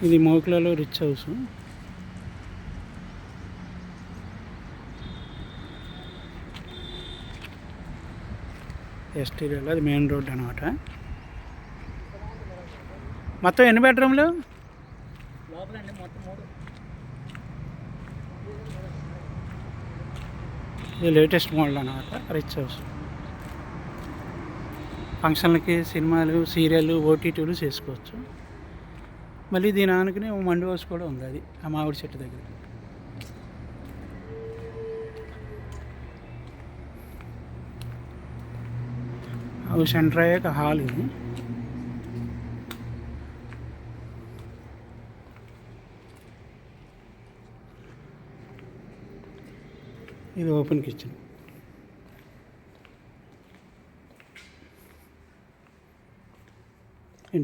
ఇది మోకులలో rich house. ఎస్టీరియల్ అది main road అనమాట. మొత్తం ఎన్ని బెడ్రూమ్లు? ఇది లేటెస్ట్ మోడల్ అనమాట, రిచ్ హౌస్. ఫంక్షన్లకి, సినిమాలు, సీరియల్, ఓటీటీలు చేసుకోవచ్చు. మళ్ళీ దీని ఆనుకునే మండి హౌస్ కూడా ఉంది, అది ఆ మామిడి చెట్టు దగ్గర. హౌస్ ఎంటర్ అయ్యాక హాల్ ఇది. ఇది open kitchen.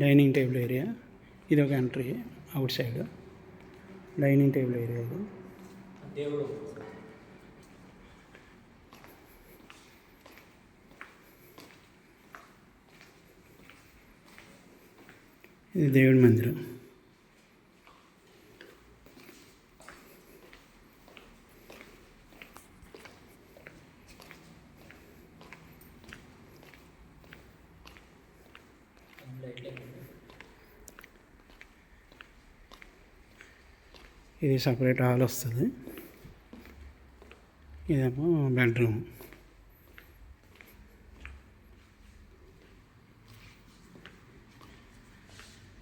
Dining table area. ఇది ఒక entry out side. Dining table area ఇది. ఇది దేవుడి మందిరం. ఇది సపరేట్ హాల్ వస్తుంది. ఇదేమో బెడ్రూమ్.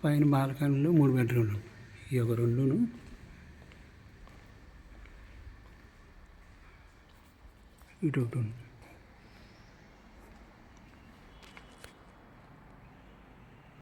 పైన బాల్కనీలో 3 బెడ్రూమ్లు. ఈ ఒక 2ను, ఇటు ఒకటి ఉంది.